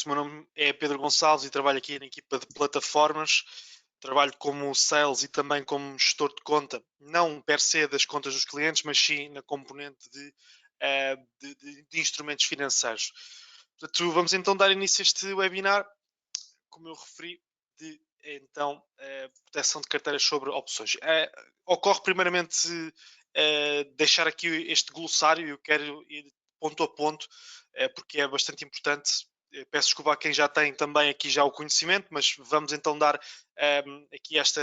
O meu nome é Pedro Gonçalves e trabalho aqui na equipa de plataformas. Trabalho como sales e também como gestor de conta, não per se das contas dos clientes, mas sim na componente de instrumentos financeiros. Portanto, vamos então dar início a este webinar, como eu referi, de então proteção de carteiras sobre opções. Ocorre primeiramente deixar aqui este glossário, eu quero ir ponto a ponto, porque é bastante importante. Peço desculpa a quem já tem também aqui já o conhecimento, mas vamos então dar aqui esta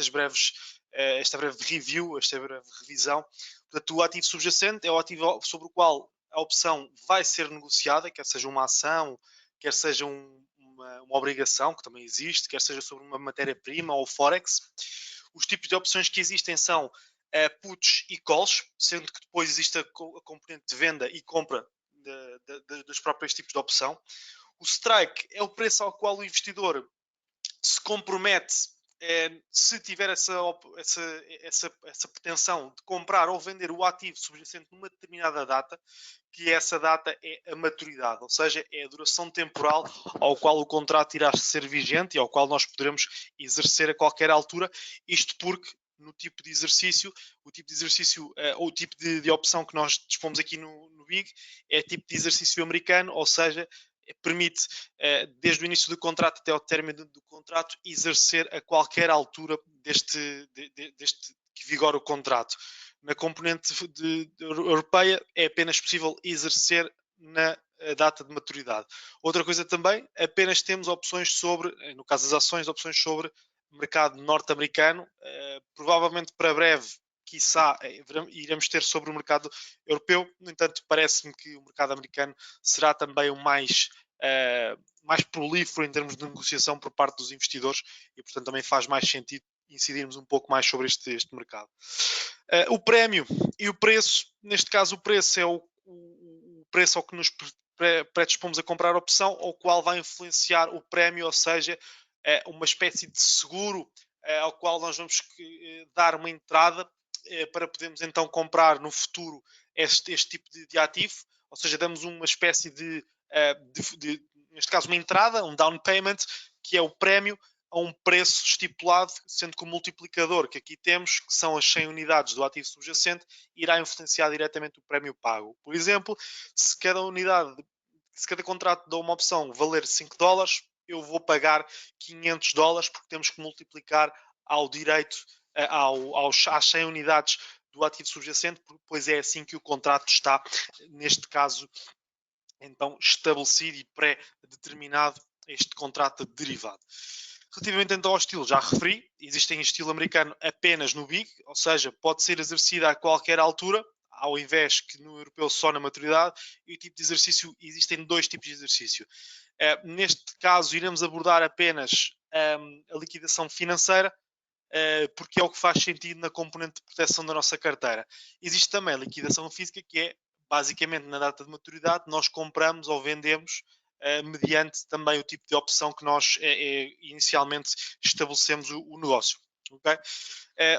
breve review, esta breve revisão. Portanto, o ativo subjacente é o ativo sobre o qual a opção vai ser negociada, quer seja uma ação, quer seja uma obrigação, que também existe, quer seja sobre uma matéria-prima ou Forex. Os tipos de opções que existem são puts e calls, sendo que depois existe a componente de venda e compra dos próprios tipos de opção. O strike é o preço ao qual o investidor se compromete, se tiver essa pretensão de comprar ou vender o ativo subjacente numa determinada data, que essa data é a maturidade, ou seja, é a duração temporal ao qual o contrato irá ser vigente e ao qual nós poderemos exercer a qualquer altura, isto porque no tipo de exercício, ou o tipo de opção que nós dispomos aqui no BIG é tipo de exercício americano, ou seja, permite, desde o início do contrato até ao término do contrato, exercer a qualquer altura deste que vigora o contrato. Na componente europeia é apenas possível exercer na data de maturidade. Outra coisa também, apenas temos opções sobre, no caso das ações, opções sobre mercado norte-americano, provavelmente para breve, quiçá, iremos ter sobre o mercado europeu. No entanto, parece-me que o mercado americano será também o mais prolífero em termos de negociação por parte dos investidores e, portanto, também faz mais sentido incidirmos um pouco mais sobre este mercado. O prémio e o preço, neste caso, o preço é o preço ao que nos predispomos a comprar a opção, ao qual vai influenciar o prémio, ou seja, uma espécie de seguro ao qual nós vamos dar uma entrada para podermos então comprar no futuro este tipo de ativo, ou seja, damos uma espécie neste caso, uma entrada, um down payment, que é o prémio a um preço estipulado, sendo que o multiplicador que aqui temos, que são as 100 unidades do ativo subjacente, irá influenciar diretamente o prémio pago. Por exemplo, se cada contrato de uma opção valer $5, eu vou pagar $500 porque temos que multiplicar ao direito, às 100 unidades do ativo subjacente, pois é assim que o contrato está, neste caso, então estabelecido e pré-determinado este contrato de derivado. Relativamente então ao estilo, já referi, existe em estilo americano apenas no BIG, ou seja, pode ser exercida a qualquer altura, ao invés que no europeu só na maturidade, e o tipo de exercício, existem dois tipos de exercício. Neste caso, iremos abordar apenas a liquidação financeira, porque é o que faz sentido na componente de proteção da nossa carteira. Existe também a liquidação física, que é basicamente na data de maturidade, nós compramos ou vendemos mediante também o tipo de opção que nós inicialmente estabelecemos o negócio. Okay?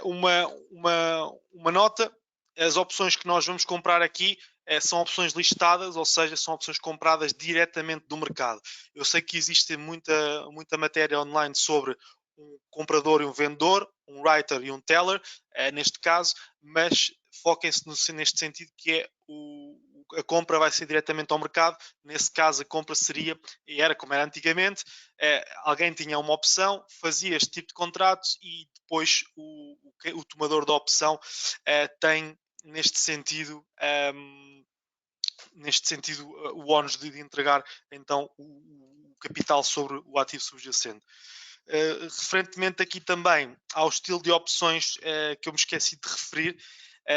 Uma nota, as opções que nós vamos comprar aqui são opções listadas, ou seja, são opções compradas diretamente do mercado. Eu sei que existe muita matéria online sobre um comprador e um vendedor, um writer e um teller, neste caso, mas foquem-se neste sentido que é a compra vai ser diretamente ao mercado. Nesse caso, a compra seria, e era como era antigamente, alguém tinha uma opção, fazia este tipo de contratos e depois o tomador da opção tem, neste sentido, o ónus de entregar então o capital sobre o ativo subjacente. Referentemente aqui também ao estilo de opções que eu me esqueci de referir,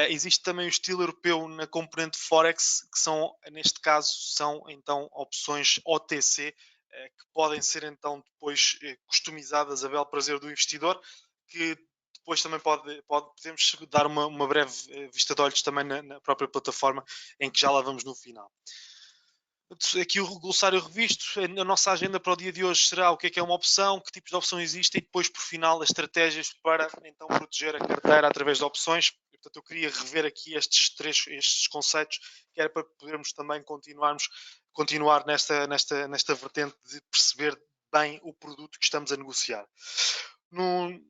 existe também o estilo europeu na componente Forex, que são, neste caso, são então opções OTC, que podem ser então depois customizadas a bel prazer do investidor, que depois também podemos dar uma breve vista de olhos também na própria plataforma, em que já lá vamos no final. Aqui o glossário revisto, a nossa agenda para o dia de hoje será o que é uma opção, que tipos de opção existem e depois, por final, as estratégias para então proteger a carteira através de opções. Portanto, eu queria rever aqui estes conceitos, que era para podermos também continuarmos continuar nesta vertente de perceber bem o produto que estamos a negociar.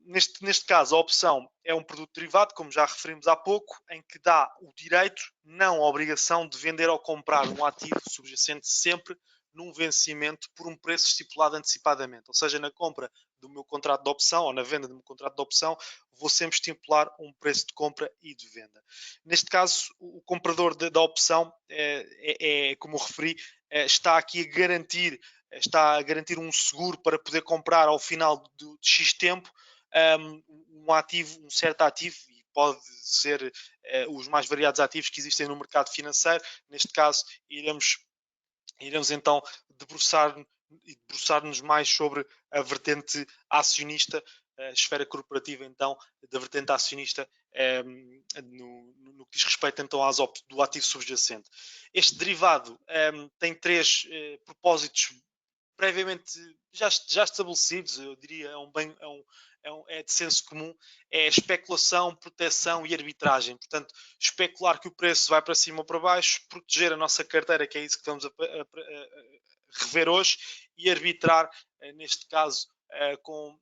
Neste caso, a opção é um produto derivado, como já referimos há pouco, em que dá o direito, não a obrigação, de vender ou comprar um ativo subjacente sempre num vencimento por um preço estipulado antecipadamente. Ou seja, na compra do meu contrato de opção ou na venda do meu contrato de opção, vou sempre estipular um preço de compra e de venda. Neste caso, o comprador da opção, como referi, está aqui a garantir um seguro para poder comprar ao final de X tempo um certo ativo, e pode ser os mais variados ativos que existem no mercado financeiro. Neste caso, iremos então debruçar-nos mais sobre a vertente acionista, a esfera corporativa então da vertente acionista, no que diz respeito então do ativo subjacente. Este derivado tem três propósitos previamente já estabelecidos, eu diria, é de senso comum, é especulação, proteção e arbitragem. Portanto, especular que o preço vai para cima ou para baixo, proteger a nossa carteira, que é isso que estamos a rever hoje, e arbitrar, neste caso, com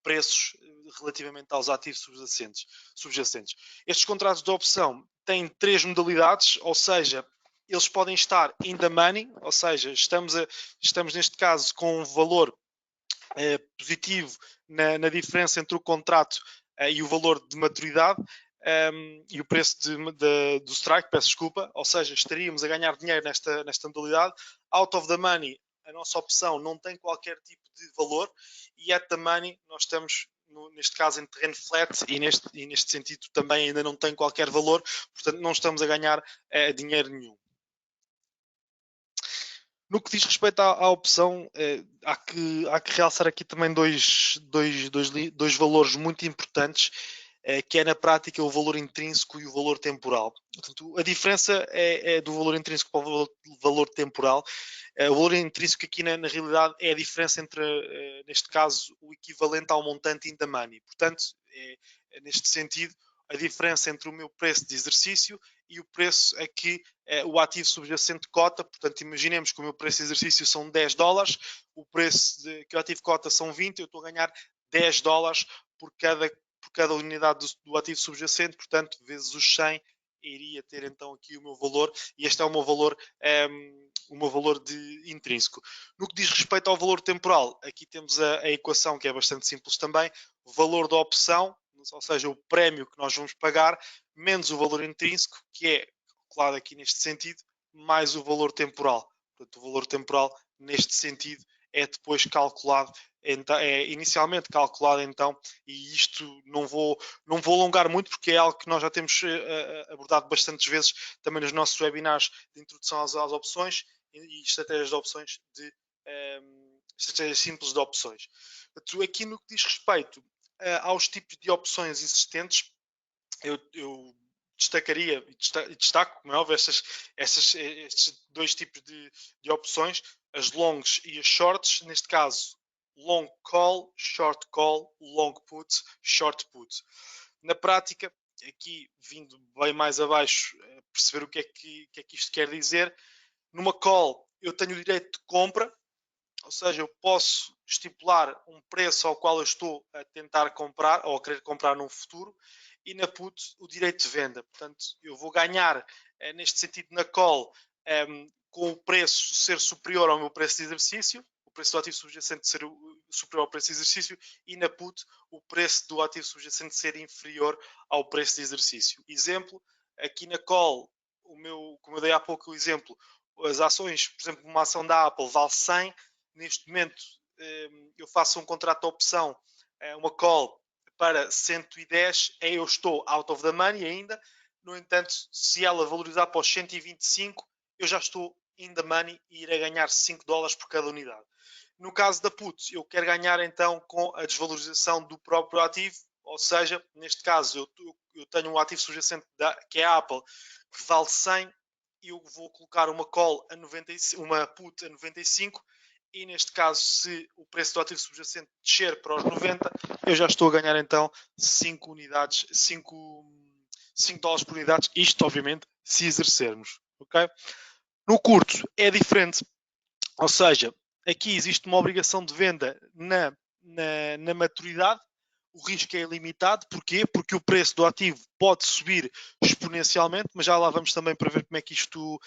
preços relativamente aos ativos subjacentes. Estes contratos de opção têm três modalidades, ou seja, eles podem estar in the money, ou seja, estamos neste caso com um valor positivo na diferença entre o contrato e o valor de maturidade e o preço do strike, peço desculpa, ou seja, estaríamos a ganhar dinheiro nesta modalidade. Out of the money, a nossa opção não tem qualquer tipo de valor, e at the money nós estamos neste caso em terreno flat, e neste sentido também ainda não tem qualquer valor, portanto não estamos a ganhar dinheiro nenhum. No que diz respeito à opção, há que realçar aqui também dois valores muito importantes, que é na prática o valor intrínseco e o valor temporal. Portanto, a diferença é do valor intrínseco para o valor temporal. O valor intrínseco aqui na realidade é a diferença entre, neste caso, o equivalente ao montante in the money. Portanto, neste sentido, a diferença entre o meu preço de exercício e o preço a que o ativo subjacente cota. Portanto, imaginemos que o meu preço de exercício são $10, o preço que o ativo cota são 20, eu estou a ganhar $10 por cada unidade do ativo subjacente, portanto, vezes os 100, iria ter então aqui o meu valor, e este é o meu valor intrínseco. No que diz respeito ao valor temporal, aqui temos a equação, que é bastante simples também: o valor da opção, ou seja, o prémio que nós vamos pagar, menos o valor intrínseco, que é calculado aqui neste sentido, mais o valor temporal. Portanto, o valor temporal, neste sentido, é depois calculado, é inicialmente calculado então, e isto não vou alongar muito, porque é algo que nós já temos abordado bastantes vezes também nos nossos webinars de introdução às opções e estratégias de opções, estratégias simples de opções. Portanto, aqui no que diz respeito aos tipos de opções existentes, eu destacaria e destaco, como é óbvio, estes dois tipos de opções, as longs e as shorts. Neste caso, long call, long put, short put. Na prática, aqui vindo bem mais abaixo, perceber o que é que isto quer dizer. Numa call, eu tenho o direito de compra, ou seja, eu posso estipular um preço ao qual eu estou a tentar comprar ou a querer comprar num futuro, e na put o direito de venda. Portanto, eu vou ganhar neste sentido na call com o preço ser superior ao meu preço de exercício, o preço do ativo subjacente ser superior ao preço de exercício, e na put o preço do ativo subjacente ser inferior ao preço de exercício. Exemplo, aqui na call, como eu dei há pouco o exemplo, as ações, por exemplo, uma ação da Apple vale 100, neste momento eu faço um contrato de opção, uma call para 110, eu estou out of the money ainda. No entanto, se ela valorizar para os 125, eu já estou in the money e irei ganhar $5 por cada unidade. No caso da put, eu quero ganhar então com a desvalorização do próprio ativo, ou seja, neste caso eu tenho um ativo subjacente que é a Apple, que vale 100, e eu vou colocar uma call a 95, uma put a 95, e neste caso, se o preço do ativo subjacente descer para os 90, eu já estou a ganhar então 5 $5 por unidade, isto obviamente se exercermos, ok? No curto é diferente, ou seja, aqui existe uma obrigação de venda na maturidade, o risco é ilimitado, porquê? Porque o preço do ativo pode subir exponencialmente, mas já lá vamos também para ver como é que isto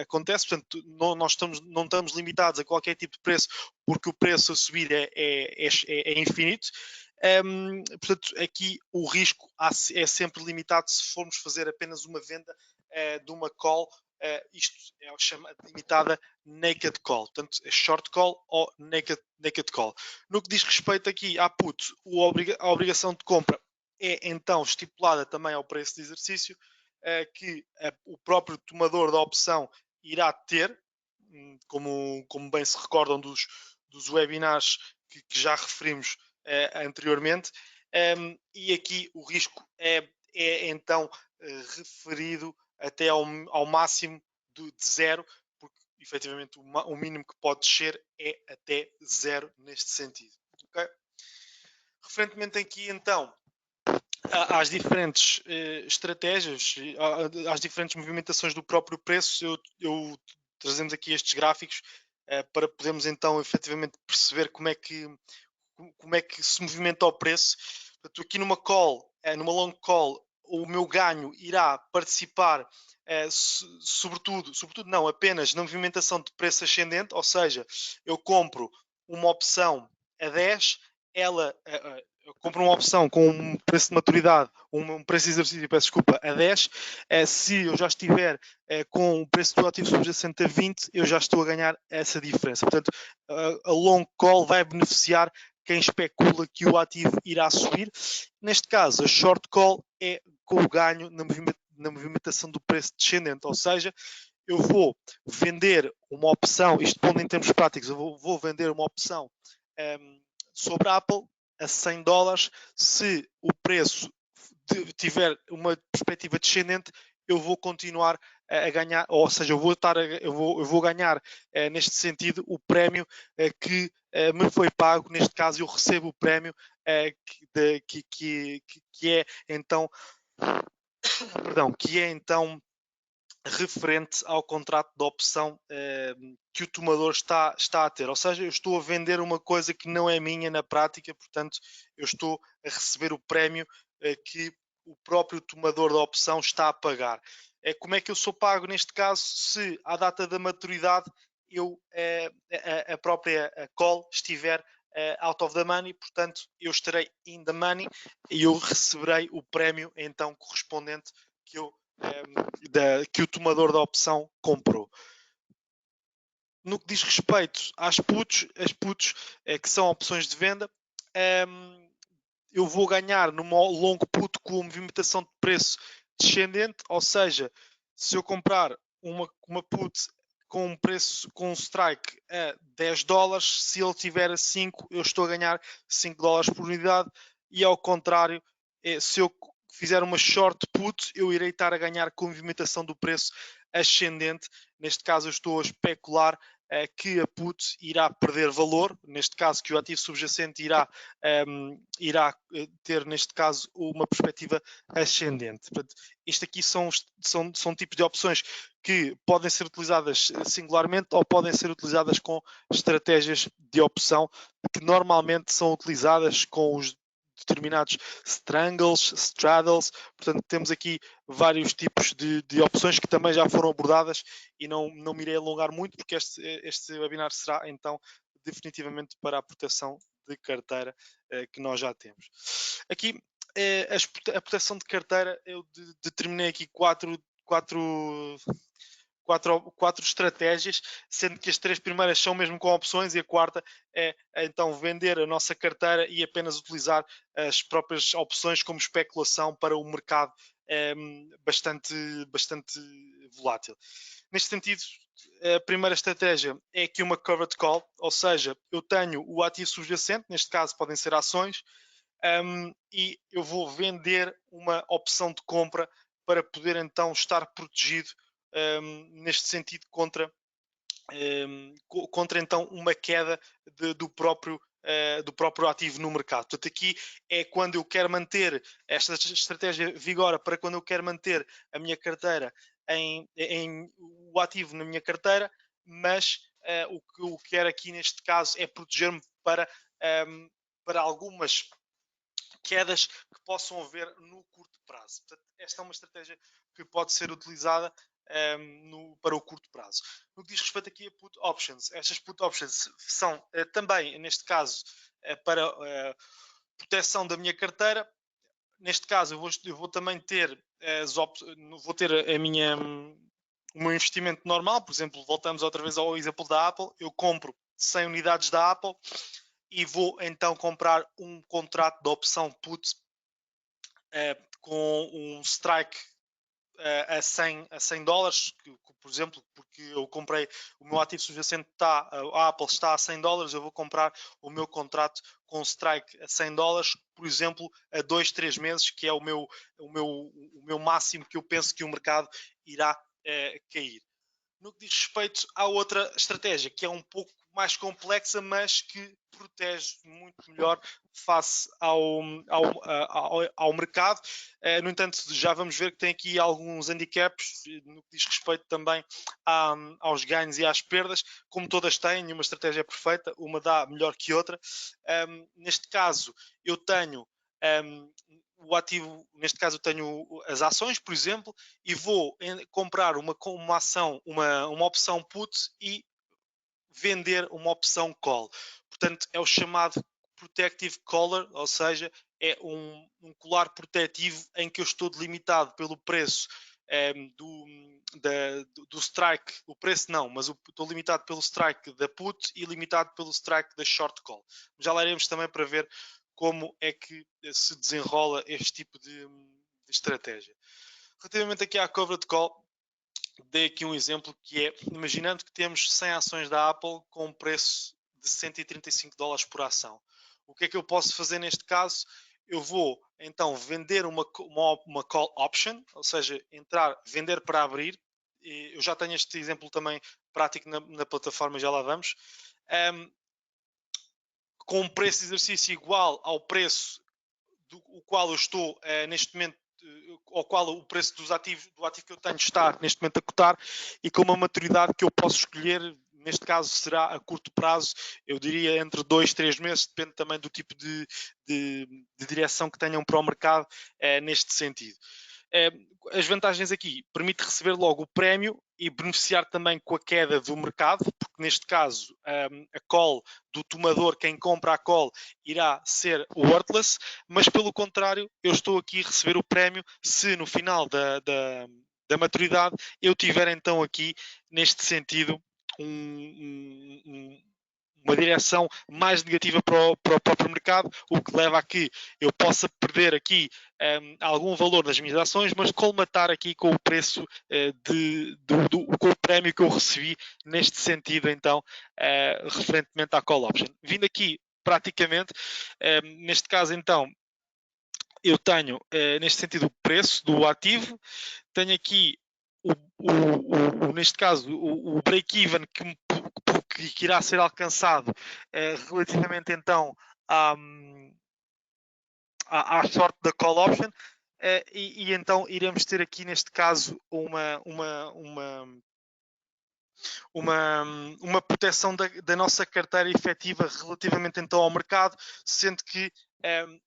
acontece, portanto não estamos limitados a qualquer tipo de preço, porque o preço a subir é infinito. Portanto, aqui o risco é sempre limitado se formos fazer apenas uma venda de uma call. Isto é chamada limitada naked call, portanto, é short call ou naked call. No que diz respeito aqui à put, a obrigação de compra é então estipulada também ao preço de exercício, que o próprio tomador da opção irá ter, como bem se recordam dos webinars que já referimos anteriormente, e aqui o risco é então referido até ao máximo de zero, porque efetivamente o mínimo que pode descer é até zero neste sentido. Okay? Referentemente aqui então às diferentes estratégias, às diferentes movimentações do próprio preço, eu trazemos aqui estes gráficos para podermos então efetivamente perceber como é que se movimenta o preço. Portanto, aqui numa call, numa long call, o meu ganho irá participar sobretudo não, apenas na movimentação de preço ascendente, ou seja, eu compro uma opção a 10, eu compro uma opção com um preço de maturidade, um preço de exercício, peço desculpa, a 10, se eu já estiver com o preço do ativo subjacente a 20, eu já estou a ganhar essa diferença. Portanto, a long call vai beneficiar quem especula que o ativo irá subir. Neste caso, a short call é com o ganho na movimentação do preço descendente, ou seja, eu vou vender uma opção, isto pondo em termos práticos, eu vou vender uma opção sobre a Apple a $100, se o preço tiver uma perspectiva descendente, eu vou continuar a ganhar, ou seja, eu vou ganhar neste sentido o prémio que me foi pago. Neste caso, eu recebo o prémio que é então, perdão, que é então referente ao contrato de opção que o tomador está a ter. Ou seja, eu estou a vender uma coisa que não é minha na prática, portanto, eu estou a receber o prémio que o próprio tomador da opção está a pagar. Como é que eu sou pago neste caso? Se à data da maturidade a própria call estiver out of the money, portanto, eu estarei in the money e eu receberei o prémio então correspondente que o tomador da opção comprou. No que diz respeito às puts, as puts que são opções de venda, eu vou ganhar numa long put com movimentação de preço descendente, ou seja, se eu comprar uma put com um preço, com um strike a $10, se ele tiver a 5, eu estou a ganhar $5 por unidade, e ao contrário, se eu fizer uma short put, eu irei estar a ganhar com a movimentação do preço ascendente. Neste caso, eu estou a especular que a put irá perder valor, neste caso que o ativo subjacente irá ter, neste caso, uma perspectiva ascendente. Portanto, isto aqui são tipos de opções que podem ser utilizadas singularmente ou podem ser utilizadas com estratégias de opção que normalmente são utilizadas com os determinados strangles, straddles. Portanto, temos aqui vários tipos de opções que também já foram abordadas e não me irei alongar muito, porque este webinar será então definitivamente para a proteção de carteira que nós já temos. Aqui, a proteção de carteira, eu determinei aqui quatro estratégias, sendo que as 3 primeiras são mesmo com opções e a quarta é então vender a nossa carteira e apenas utilizar as próprias opções como especulação para o mercado bastante volátil. Neste sentido, a primeira estratégia é aqui uma covered call, ou seja, eu tenho o ativo subjacente, neste caso podem ser ações, e eu vou vender uma opção de compra para poder então estar protegido neste sentido contra então uma queda do próprio ativo no mercado. Portanto, aqui é quando eu quero manter esta estratégia vigora para quando eu quero manter a minha carteira o ativo na minha carteira, mas o que eu quero aqui neste caso é proteger-me para algumas quedas que possam haver no curto prazo. Portanto, esta é uma estratégia que pode ser utilizada para o curto prazo. No que diz respeito aqui a put options, estas put options são também, neste caso, para proteção da minha carteira. Neste caso, eu vou também ter vou ter o meu investimento normal. Por exemplo, voltamos outra vez ao exemplo da Apple. Eu compro 100 unidades da Apple e vou então comprar um contrato de opção put com um strike a 100 dólares, por exemplo, porque eu comprei o meu ativo subjacente, a Apple está a 100 dólares, eu vou comprar o meu contrato com strike a 100 dólares, por exemplo, a 2, 3 meses, que é o meu máximo que eu penso que o mercado irá cair. No que diz respeito à outra estratégia, que é um pouco mais complexa, mas que protege muito melhor face ao mercado. No entanto, já vamos ver que tem aqui alguns handicaps no que diz respeito também aos ganhos e às perdas. Como todas têm, nenhuma estratégia é perfeita, uma dá melhor que outra. Neste caso, eu tenho o ativo, neste caso eu tenho as ações, por exemplo, e vou comprar uma ação, uma opção put e vender uma opção call. Portanto, é o chamado protective collar, ou seja, é um colar protetivo em que eu estou delimitado pelo preço do strike, o preço não, mas estou limitado pelo strike da put e limitado pelo strike da short call. Já lá iremos também para ver como é que se desenrola este tipo de estratégia. Relativamente aqui à covered call, dei aqui um exemplo que é, imaginando que temos 100 ações da Apple com um preço de 135 dólares por ação. O que é que eu posso fazer neste caso? Eu vou então vender uma call option, ou seja, vender para abrir. Eu já tenho este exemplo também prático na plataforma, já lá vamos. Com um preço de exercício igual ao preço do qual eu estou neste momento, ao qual o preço do ativo que eu tenho está neste momento a cotar, e com uma maturidade que eu posso escolher, neste caso será a curto prazo, eu diria entre 2 e 3 meses, depende também do tipo de direção que tenham para o mercado neste sentido. As vantagens aqui, permite receber logo o prémio e beneficiar também com a queda do mercado, porque neste caso a call do tomador, quem compra a call, irá ser worthless, mas pelo contrário, eu estou aqui a receber o prémio se no final da maturidade eu tiver então aqui, neste sentido, uma direção mais negativa para o próprio mercado, o que leva a que eu possa perder aqui algum valor das minhas ações, mas colmatar aqui com o preço com o prémio que eu recebi neste sentido, então, referentemente à call option. Vindo aqui, praticamente, neste caso, então, eu tenho, neste sentido, o preço do ativo, tenho aqui, neste caso, o break-even que irá ser alcançado relativamente então à sorte da call option, e então iremos ter aqui neste caso uma proteção da nossa carteira efetiva relativamente então ao mercado, sendo que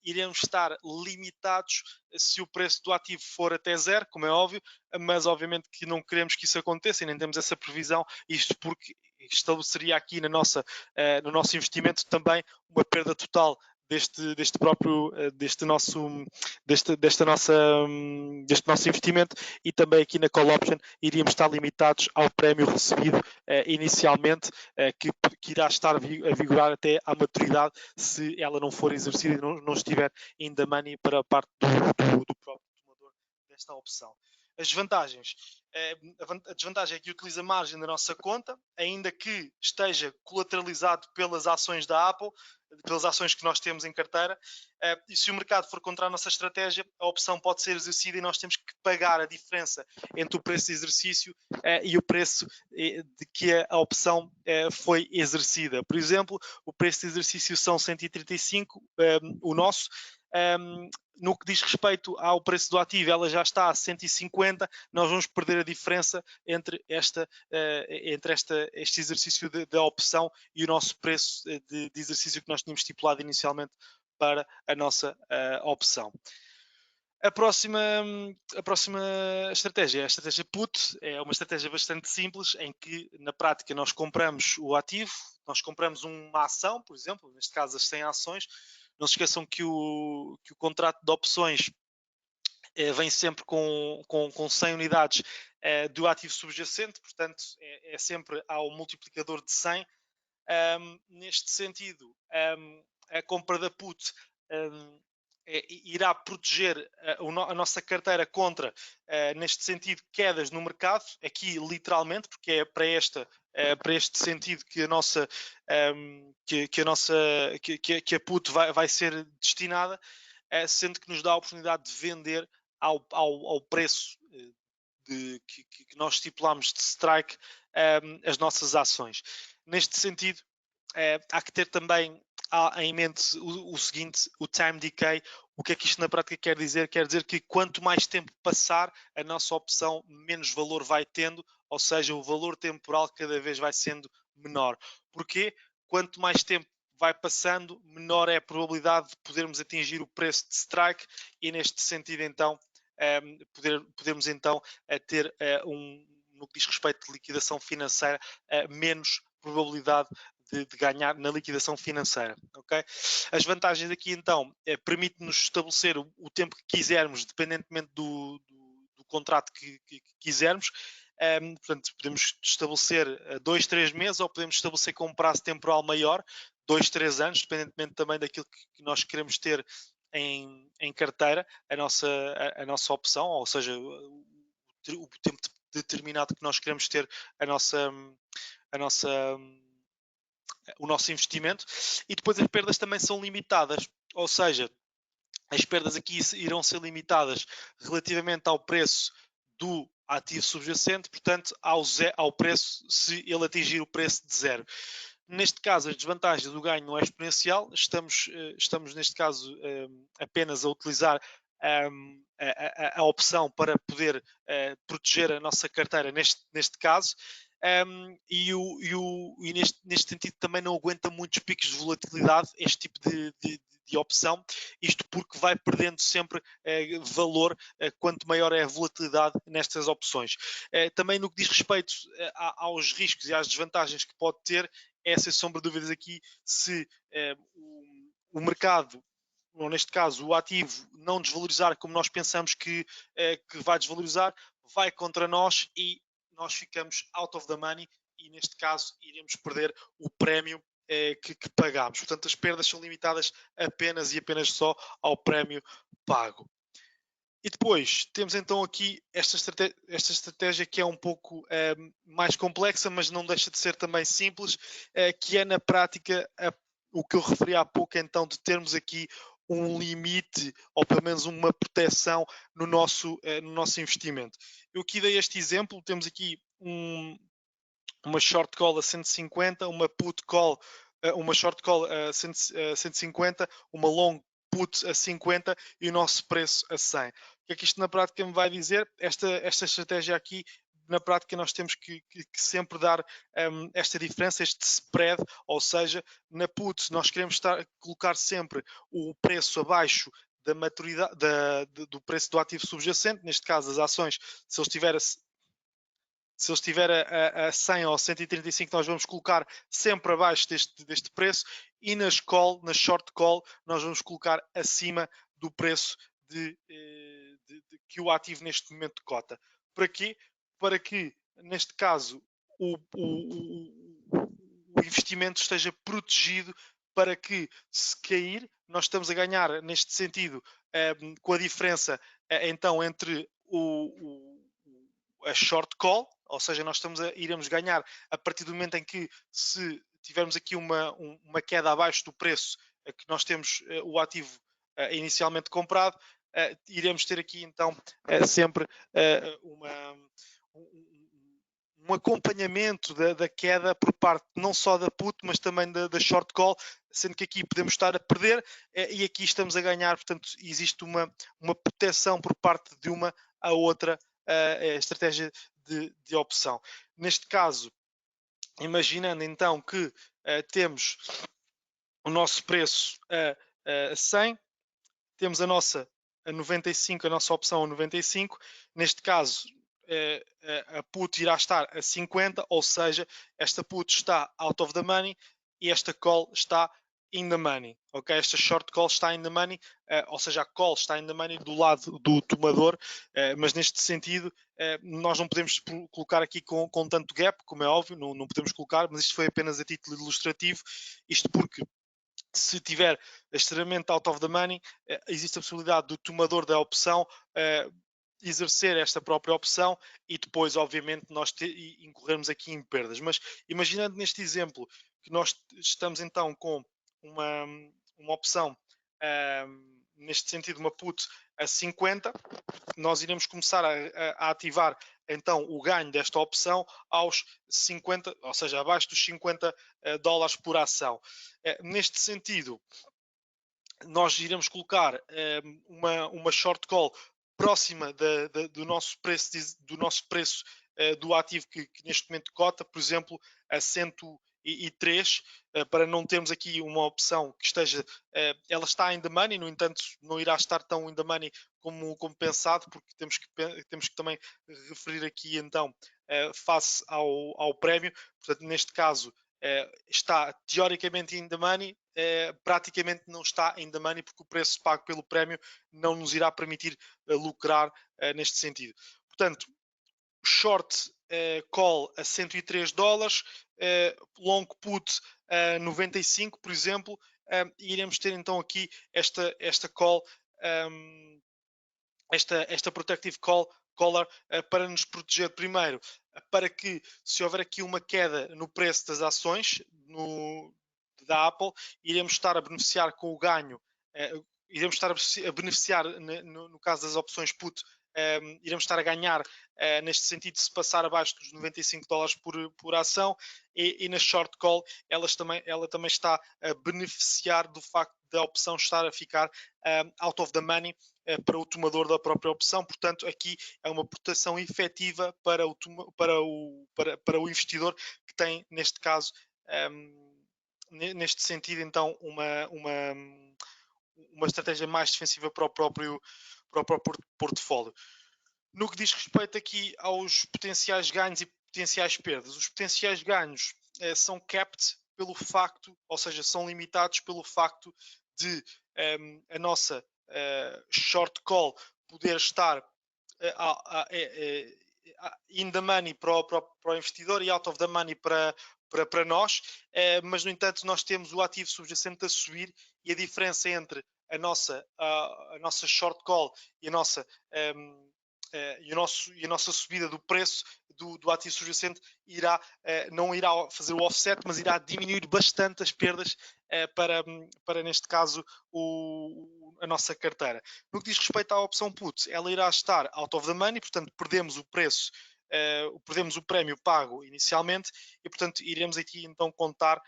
iremos estar limitados se o preço do ativo for até zero, como é óbvio, mas obviamente que não queremos que isso aconteça e nem temos essa previsão, isto porque estabeleceria aqui no nosso investimento também uma perda total deste nosso investimento, e também aqui na call option iríamos estar limitados ao prémio recebido inicialmente, que irá estar a vigorar até à maturidade, se ela não for exercida e não estiver in the money para a parte do próprio tomador desta opção. As vantagens. A desvantagem é que utiliza a margem da nossa conta, ainda que esteja colateralizado pelas ações da Apple, pelas ações que nós temos em carteira, e se o mercado for contra a nossa estratégia, a opção pode ser exercida e nós temos que pagar a diferença entre o preço de exercício e o preço de que a opção foi exercida. Por exemplo, o preço de exercício são 135, o nosso, No que diz respeito ao preço do ativo, ela já está a 150, nós vamos perder a diferença entre este exercício da opção e o nosso preço de exercício que nós tínhamos estipulado inicialmente para a nossa opção. A próxima estratégia é a estratégia put, é uma estratégia bastante simples em que na prática nós compramos o ativo, nós compramos uma ação, por exemplo, neste caso as 100 ações. Não se esqueçam que o contrato de opções vem sempre com 100 unidades do ativo subjacente, portanto é sempre ao multiplicador de 100. Neste sentido, a compra da put irá proteger a nossa carteira contra, neste sentido, quedas no mercado, aqui literalmente, porque é para este sentido que a put vai ser destinada, sendo que nos dá a oportunidade de vender ao preço que nós estipulamos de strike as nossas ações. Neste sentido, há que ter também em mente o seguinte, o time decay. O que é que isto na prática quer dizer? Quer dizer que quanto mais tempo passar, a nossa opção menos valor vai tendo, ou seja, o valor temporal cada vez vai sendo menor. Porquê? Quanto mais tempo vai passando, menor é a probabilidade de podermos atingir o preço de strike e neste sentido então podemos então ter no que diz respeito de liquidação financeira, menos probabilidade de ganhar na liquidação financeira. Okay? As vantagens aqui então permite-nos estabelecer o tempo que quisermos, dependentemente do contrato que quisermos. Portanto, podemos estabelecer 2, 3 meses ou podemos estabelecer com um prazo temporal maior, 2, 3 anos, dependentemente também daquilo que nós queremos ter em carteira, a nossa opção, ou seja, o tempo determinado que nós queremos ter o nosso investimento. E depois as perdas também são limitadas, ou seja, as perdas aqui irão ser limitadas relativamente ao preço do ativo subjacente, portanto ao preço se ele atingir o preço de zero. Neste caso, as desvantagens do ganho não é exponencial, estamos neste caso apenas a utilizar a opção para poder proteger a nossa carteira neste caso. E neste sentido também não aguenta muitos picos de volatilidade este tipo de opção, isto porque vai perdendo sempre valor quanto maior é a volatilidade nestas opções. Também no que diz respeito aos riscos e às desvantagens que pode ter, é sem sombra de dúvidas aqui se o mercado, ou neste caso o ativo, não desvalorizar como nós pensamos que vai desvalorizar, vai contra nós e nós ficamos out of the money e neste caso iremos perder o prémio que pagámos. Portanto, as perdas são limitadas apenas e apenas só ao prémio pago. E depois temos então aqui esta estratégia que é um pouco mais complexa, mas não deixa de ser também simples, que é na prática o que eu referi há pouco, então, de termos aqui um limite ou pelo menos uma proteção no nosso investimento. Eu aqui dei este exemplo, temos aqui uma short call a 150, uma put call, uma short call a 150, uma long put a 50 e o nosso preço a 100. O que é que isto na prática me vai dizer? Esta estratégia aqui, na prática nós temos que sempre dar esta diferença, este spread, ou seja, na put nós queremos colocar sempre o preço abaixo da maturidade do preço do ativo subjacente, neste caso as ações, se ele estiver a 100 ou 135, nós vamos colocar sempre abaixo deste preço e na short call, nós vamos colocar acima do preço que o ativo neste momento cota. Para quê? Para que, neste caso, o investimento esteja protegido para que, se cair, nós estamos a ganhar, neste sentido, com a diferença então entre a short call, ou seja, nós iremos ganhar a partir do momento em que, se tivermos aqui uma queda abaixo do preço que nós temos o ativo inicialmente comprado, iremos ter aqui então sempre um acompanhamento da queda por parte não só da put, mas também da short call, sendo que aqui podemos estar a perder e aqui estamos a ganhar, portanto existe uma proteção por parte de uma a outra estratégia de opção. Neste caso, imaginando então que temos o nosso preço a 100, temos a nossa a 95, a nossa opção a 95, neste caso a put irá estar a 50, ou seja, esta put está out of the money e esta call está in the money, ok? Esta short call está in the money, ou seja, a call está in the money do lado do tomador, mas neste sentido nós não podemos colocar aqui com tanto gap, como é óbvio, não podemos colocar, mas isto foi apenas a título ilustrativo, isto porque se tiver extremamente out of the money, existe a possibilidade do tomador da opção exercer esta própria opção e depois, obviamente, nós incorrermos aqui em perdas. Mas imaginando neste exemplo que nós estamos então com uma opção, neste sentido, uma put a 50, nós iremos começar a ativar então o ganho desta opção aos 50, ou seja, abaixo dos 50 dólares por ação. Neste sentido, nós iremos colocar uma short call próxima do nosso preço do ativo que neste momento cota, por exemplo, a 103, para não termos aqui uma opção que esteja, ela está in the money, no entanto não irá estar tão in the money como pensado, porque temos que também referir aqui então face ao prémio, portanto neste caso está teoricamente in the money, praticamente não está in the money porque o preço pago pelo prémio não nos irá permitir lucrar neste sentido. Portanto, short call a 103 dólares, long put a 95, por exemplo, e iremos ter então aqui esta call, esta protective collar para nos proteger primeiro, para que se houver aqui uma queda no preço das ações da Apple, iremos estar a beneficiar com o ganho, iremos estar a beneficiar no caso das opções put, iremos estar a ganhar neste sentido se passar abaixo dos 95 dólares por ação e na short call ela também está a beneficiar do facto da opção estar a ficar out of the money para o tomador da própria opção, portanto aqui é uma proteção efetiva para o investidor que tem neste caso neste sentido então uma estratégia mais defensiva para o próprio portfólio. No que diz respeito aqui aos potenciais ganhos e potenciais perdas, os potenciais ganhos são capped pelo facto, ou seja, são limitados pelo facto de a nossa short call poder estar in the money para o investidor e out of the money para nós, mas no entanto nós temos o ativo subjacente a subir e a diferença entre a nossa short call e a nossa e a nossa subida do preço do ativo subjacente não irá fazer o offset, mas irá diminuir bastante as perdas para neste caso a nossa carteira. No que diz respeito à opção put, ela irá estar out of the money, portanto perdemos o preço, perdemos o prémio pago inicialmente e portanto iremos aqui então contar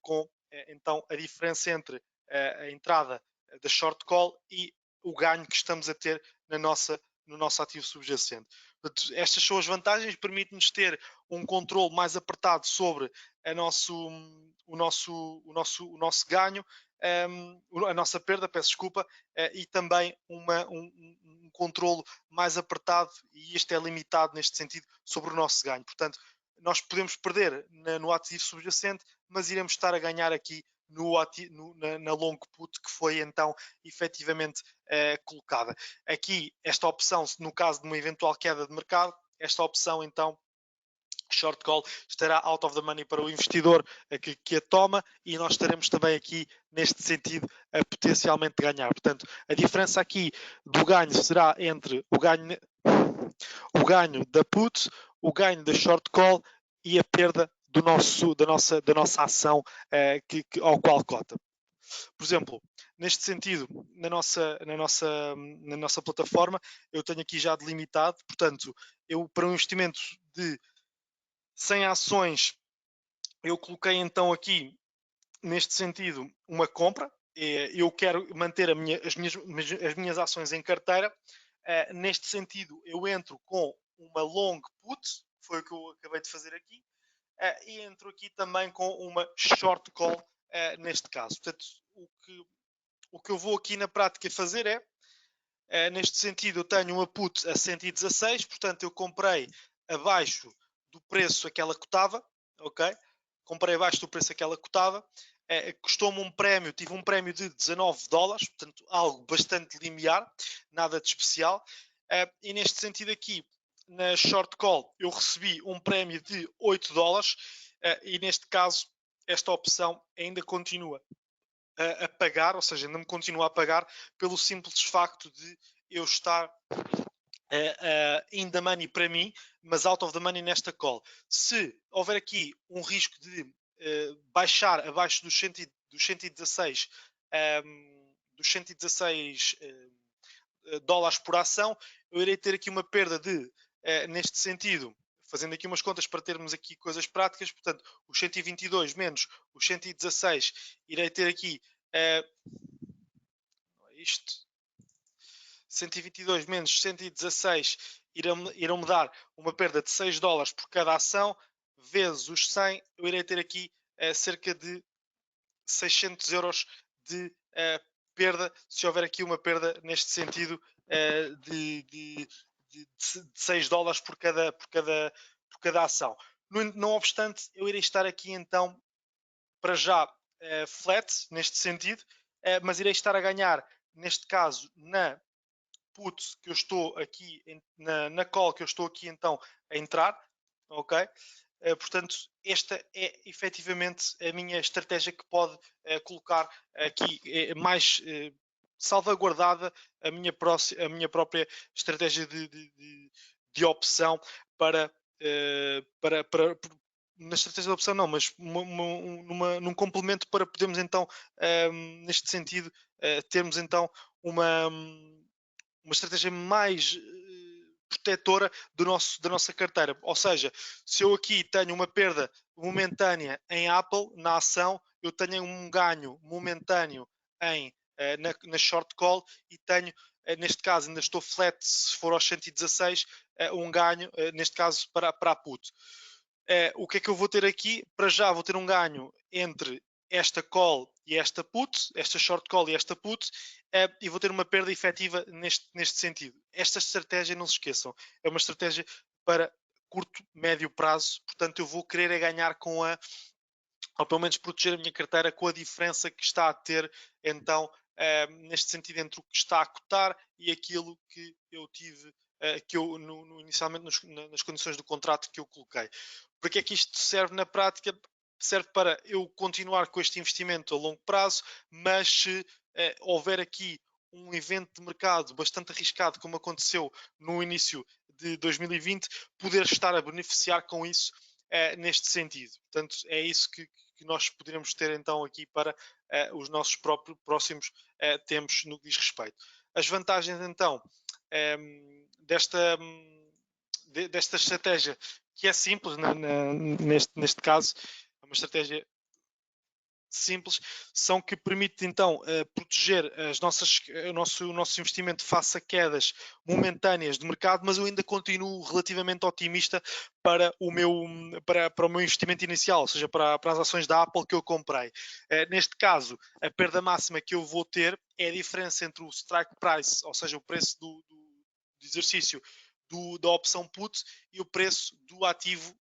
com então a diferença entre a entrada da short call e o ganho que estamos a ter no nosso ativo subjacente. Portanto, estas são as vantagens, permite-nos ter um controle mais apertado sobre o nosso ganho, a nossa perda, peço desculpa, e também um controle mais apertado, e este é limitado neste sentido, sobre o nosso ganho. Portanto, nós podemos perder no ativo subjacente, mas iremos estar a ganhar aqui na long put que foi então efetivamente colocada. Aqui esta opção, no caso de uma eventual queda de mercado, esta opção então short call estará out of the money para o investidor que a toma e nós estaremos também aqui neste sentido a potencialmente ganhar. Portanto, a diferença aqui do ganho será entre o ganho da put, o ganho da short call e a perda da nossa ação ao qual cota. Por exemplo, neste sentido, na nossa plataforma, eu tenho aqui já delimitado, portanto, eu para um investimento de 100 ações, eu coloquei então aqui, neste sentido, uma compra. Eu quero manter as minhas ações em carteira. Neste sentido, eu entro com uma long put, que foi o que eu acabei de fazer aqui, e entro aqui também com uma short call, neste caso. Portanto, o que eu vou aqui na prática fazer neste sentido, eu tenho uma put a 116, portanto, eu comprei abaixo do preço a que ela cotava, ok? Comprei abaixo do preço a que ela cotava, custou-me um prémio, tive um prémio de 19 dólares, portanto, algo bastante limiar, nada de especial. E neste sentido aqui, na short call, eu recebi um prémio de 8 dólares, e neste caso, esta opção ainda continua a pagar, ou seja, ainda me continua a pagar pelo simples facto de eu estar in the money para mim, mas out of the money nesta call. Se houver aqui um risco de baixar abaixo dos 116, dos 116 dólares por ação, eu irei ter aqui uma perda de, neste sentido, fazendo aqui umas contas para termos aqui coisas práticas, portanto, os 122 menos os 116, irei ter aqui isto, 122 menos 116 irão-me dar uma perda de 6 dólares por cada ação, vezes os 100, eu irei ter aqui cerca de 600 euros de perda, se houver aqui uma perda neste sentido de 6 dólares por cada ação. Não obstante, eu irei estar aqui então para já flat neste sentido, mas irei estar a ganhar neste caso na put que eu estou aqui na call que eu estou aqui então a entrar, ok? Portanto, esta é efetivamente a minha estratégia que pode colocar aqui mais salvaguardada a minha própria estratégia de opção para, na estratégia de opção não, mas num complemento para podermos então, neste sentido, termos então uma estratégia mais protetora da nossa carteira. Ou seja, se eu aqui tenho uma perda momentânea em Apple, na ação, eu tenho um ganho momentâneo na short call e tenho, neste caso, ainda estou flat se for aos 116, um ganho, neste caso, para a put. O que é que eu vou ter aqui? Para já vou ter um ganho entre esta call e esta put, esta short call e esta put, e vou ter uma perda efetiva neste sentido. Esta estratégia, não se esqueçam, é uma estratégia para curto, médio prazo, portanto eu vou querer ganhar ou pelo menos proteger a minha carteira com a diferença que está a ter, então, neste sentido, entre o que está a cotar e aquilo que eu tive, que eu inicialmente nas condições do contrato que eu coloquei. Porque é que isto serve na prática? Serve para eu continuar com este investimento a longo prazo, mas se houver aqui um evento de mercado bastante arriscado, como aconteceu no início de 2020, poder estar a beneficiar com isso neste sentido. Portanto, é isso que nós poderíamos ter então aqui para os nossos próximos tempos no que diz respeito. As vantagens então desta estratégia, que é simples neste caso, é uma estratégia simples, são que permite então proteger o nosso investimento face a quedas momentâneas de mercado, mas eu ainda continuo relativamente otimista para o meu investimento inicial, ou seja, para as ações da Apple que eu comprei. Neste caso, a perda máxima que eu vou ter é a diferença entre o strike price, ou seja, o preço do exercício da opção put e o preço do ativo,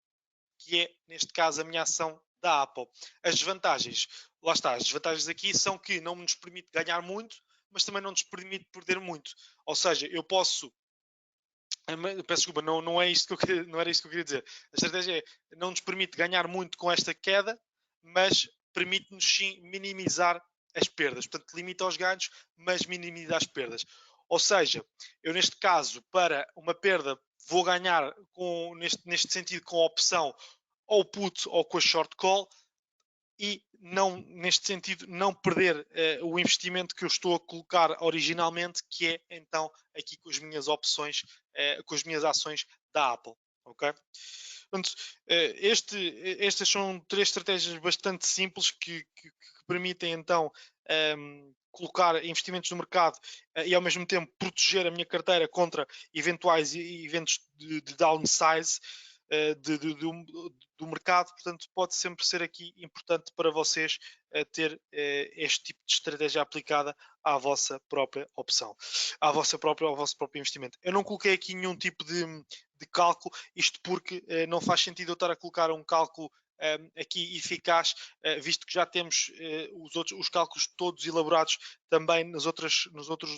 que é, neste caso, a minha ação da Apple. As desvantagens, lá está, as desvantagens aqui são que não nos permite ganhar muito, mas também não nos permite perder muito. Ou seja, eu posso. Peço desculpa, não é isto que não era isto que eu queria dizer. A estratégia não nos permite ganhar muito com esta queda, mas permite-nos sim minimizar as perdas. Portanto, limita os ganhos, mas minimiza as perdas. Ou seja, eu neste caso, para uma perda, vou ganhar neste sentido com a opção ou put ou com a short call, e não, neste sentido, não perder o investimento que eu estou a colocar originalmente, que é então aqui com as minhas opções, com as minhas ações da Apple. Ok? Portanto, estas são três estratégias bastante simples que permitem então colocar investimentos no mercado e ao mesmo tempo proteger a minha carteira contra eventuais eventos de downsize do mercado. Portanto, pode sempre ser aqui importante para vocês ter este tipo de estratégia aplicada à vossa própria opção, ao vosso próprio investimento. Eu não coloquei aqui nenhum tipo de cálculo, isto porque não faz sentido eu estar a colocar um cálculo aqui eficaz, visto que já temos os cálculos todos elaborados também nos outros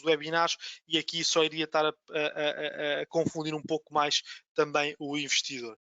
webinars, e aqui só iria estar a confundir um pouco mais também o investidor.